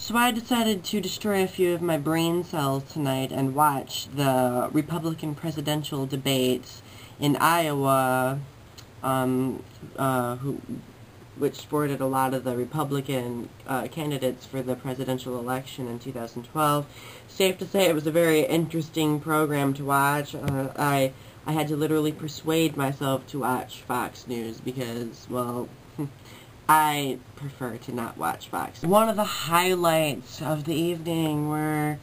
So I decided to destroy a few of my brain cells tonight and watch the Republican presidential debates in Iowa, which sported a lot of the Republican candidates for the presidential election in 2012. Safe to say it was a very interesting program to watch. I had to literally persuade myself to watch Fox News because, well, I prefer to not watch Fox. One of the highlights of the evening were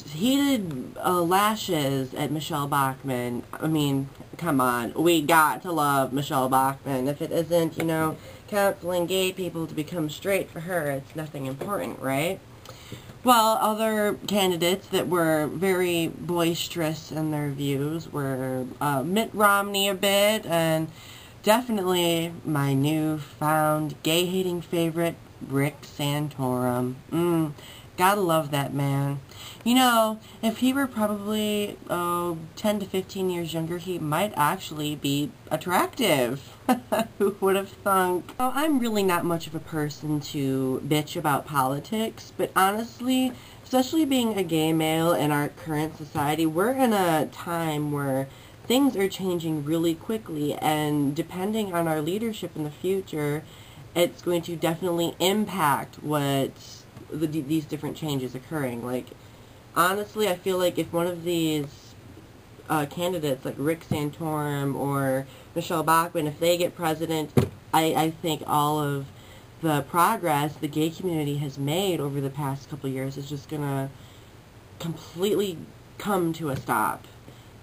heated lashes at Michelle Bachmann. I mean, come on. We got to love Michelle Bachmann. If it isn't, you know, counseling gay people to become straight for her, it's nothing important, right? Well, other candidates that were very boisterous in their views were Mitt Romney a bit, and definitely my newfound gay-hating favorite, Rick Santorum. Gotta love that man. You know, if he were probably 10 to 15 years younger, he might actually be attractive. Who would have thunk? Oh, I'm really not much of a person to bitch about politics, but honestly, especially being a gay male in our current society, we're in a time where things are changing really quickly, and depending on our leadership in the future, it's going to definitely impact what's these different changes occurring. Like, honestly, I feel like if one of these candidates, like Rick Santorum or Michelle Bachmann, if they get president, I think all of the progress the gay community has made over the past couple of years is just gonna completely come to a stop.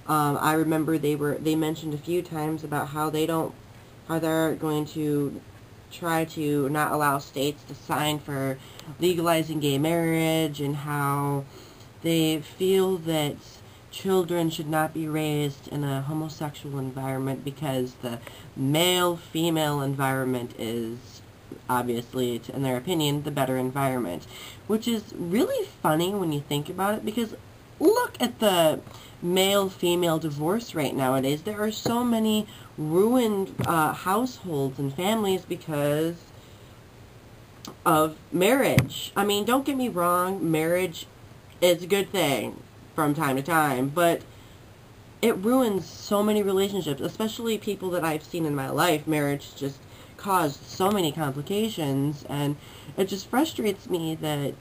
I remember they mentioned a few times about how they're going to try to not allow states to sign for legalizing gay marriage, and how they feel that children should not be raised in a homosexual environment because the male-female environment is obviously, in their opinion, the better environment. Which is really funny when you think about it, because look at the male-female divorce rate nowadays. There are so many ruined households and families because of marriage. I mean, don't get me wrong, marriage is a good thing from time to time, but it ruins so many relationships, especially people that I've seen in my life. Marriage just caused so many complications, and it just frustrates me that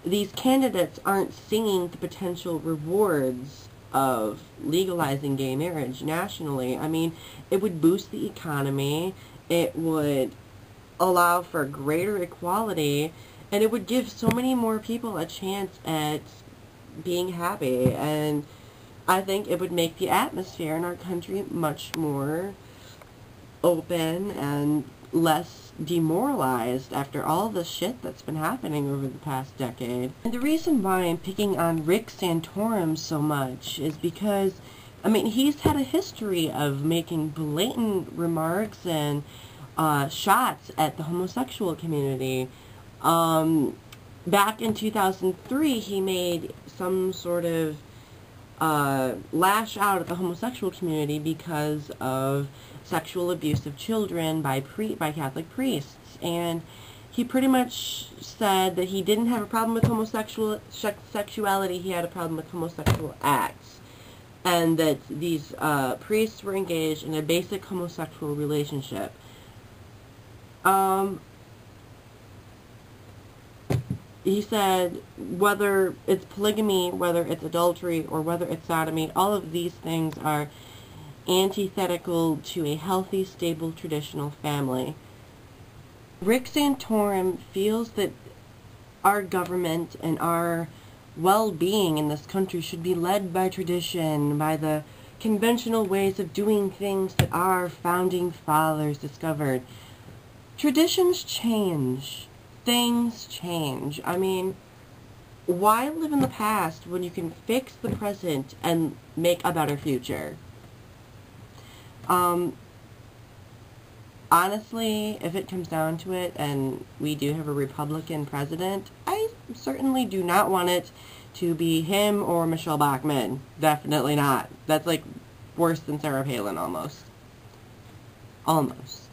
these candidates aren't seeing the potential rewards of legalizing gay marriage nationally. I mean, it would boost the economy, it would allow for greater equality, and it would give so many more people a chance at being happy, and I think it would make the atmosphere in our country much more open and less demoralized after all the shit that's been happening over the past decade. And the reason why I'm picking on Rick Santorum so much is because, I mean, he's had a history of making blatant remarks and shots at the homosexual community. Back in 2003, he made some sort of lash out at the homosexual community because of sexual abuse of children by Catholic priests, and he pretty much said that he didn't have a problem with sexuality, he had a problem with homosexual acts, and that these priests were engaged in a basic homosexual relationship. He said whether it's polygamy, whether it's adultery, or whether it's sodomy, all of these things are antithetical to a healthy, stable, traditional family. Rick Santorum feels that our government and our well-being in this country should be led by tradition, by the conventional ways of doing things that our founding fathers discovered. Traditions change. Things change. I mean, why live in the past when you can fix the present and make a better future? Honestly, if it comes down to it, and we do have a Republican president, I certainly do not want it to be him or Michelle Bachmann. Definitely not. That's like worse than Sarah Palin almost. Almost.